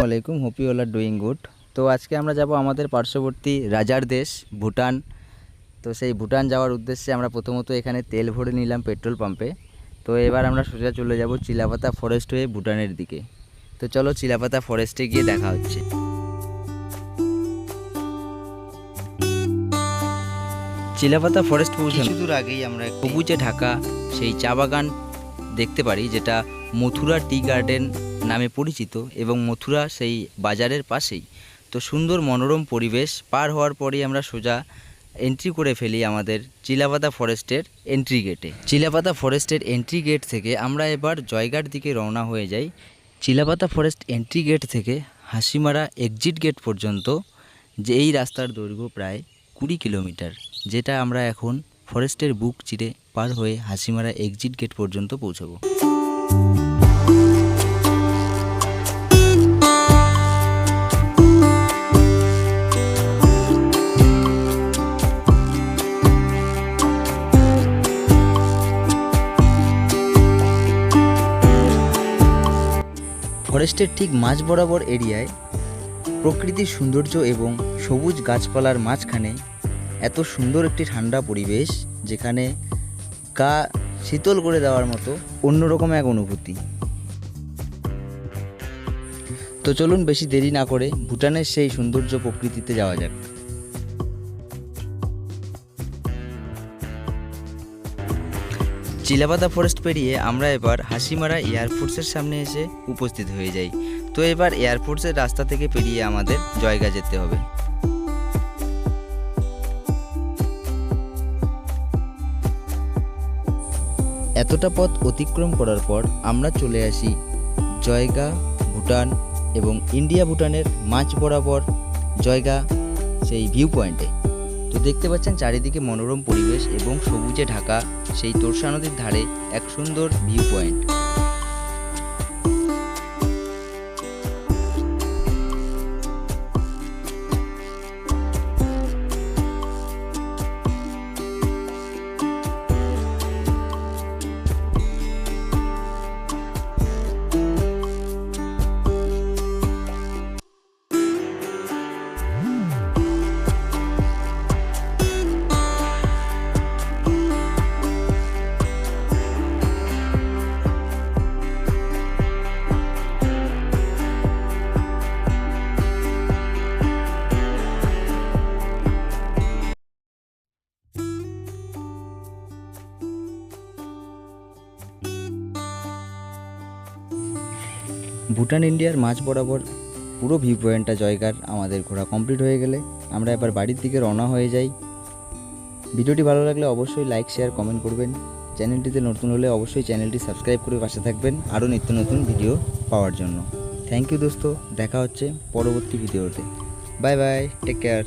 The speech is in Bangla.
আলাইকুম, hope you all are doing good. তো আজকে আমরা যাব আমাদের পার্শ্ববর্তী রাজার দেশ ভুটান। তো সেই ভুটান যাওয়ার উদ্দেশ্যে আমরা প্রথমত এখানে তেল ভরে নিলাম পেট্রোল পাম্পে। তো এবার আমরা সোজা চলে যাব চিলাপাতা ফরেস্ট হয়ে ভুটানের দিকে। তো চলো চিলাপাতা ফরেস্টে গিয়ে দেখা হচ্ছে। চিলাপাতা ফরেস্ট পৌঁছানোর দূর আগেই আমরা সবুজে ঢাকা সেই চা বাগান দেখতে পারি, যেটা মথুরা টি গার্ডেন নামে পরিচিত এবং মথুরা সেই বাজারের পাশেই। তো সুন্দর মনোরম পরিবেশ পার হওয়ার পরেই আমরা সোজা এন্ট্রি করে ফেলি আমাদের চিলাপাতা ফরেস্টের এন্ট্রি গেটে। চিলাপাতা ফরেস্টের এন্ট্রি গেট থেকে আমরা এবার জয়ঘাট দিকে রওনা হয়ে যাই। চিলাপাতা ফরেস্ট এন্ট্রি গেট থেকে হাসিমারা এক্সিট গেট পর্যন্ত যে এই রাস্তার দৈর্ঘ্য প্রায় 20 কিলোমিটার, যেটা আমরা এখন ফরেস্টের বুক চিরে পার হয়ে হাসিমারা এক্সিট গেট পর্যন্ত পৌঁছাবো। ফরেস্টের ঠিক মাঝ বরাবর এরিয়ায় প্রকৃতির সৌন্দর্য এবং সবুজ গাছপালার মাঝখানে এত সুন্দর একটি ঠান্ডা পরিবেশ, যেখানে গা শীতল করে দেওয়ার মতো অন্যরকম এক অনুভূতি। তো চলুন বেশি দেরি না করে ভুটানের সেই সৌন্দর্য প্রকৃতিতে যাওয়া যাক। চিলাপাতা ফরেস্ট পেরিয়ে আমরা এবার হাসিমারা এয়ারফোর্সের সামনে এসে উপস্থিত হয়ে যাই। তো এবার এয়ারফোর্সের রাস্তা থেকে পেরিয়ে আমাদের জয়গা যেতে হবে। এতটা পথ অতিক্রম করার পর আমরা চলে আসি জয়গা ভুটান এবং ইন্ডিয়া ভুটানের মাঝ বরাবর জয়গা সেই ভিউ পয়েন্টে। তো দেখতে পাচ্ছেন চারিদিকে মনোরম পরিবেশ এবং সবুজে ঢাকা সেই তোরসা নদীর ধারে এক সুন্দর ভিউ পয়েন্ট। ভুটান ইন্ডিয়ার মাঝ বরাবর পুরো ভিউ পয়েন্টটা জয়গার আমাদের ঘোরা কমপ্লিট হয়ে গেলে আমরা এবার বাড়ির দিকে রওনা হয়ে যাই। ভিডিওটি ভালো লাগলে অবশ্যই লাইক শেয়ার কমেন্ট করবেন। চ্যানেলটিতে নতুন হলে অবশ্যই চ্যানেলটি সাবস্ক্রাইব করে পাশে থাকবেন আরও নিত্য নতুন ভিডিও পাওয়ার জন্য। থ্যাংক ইউ দোস্ত, দেখা হচ্ছে পরবর্তী ভিডিওতে। Bye bye, take care.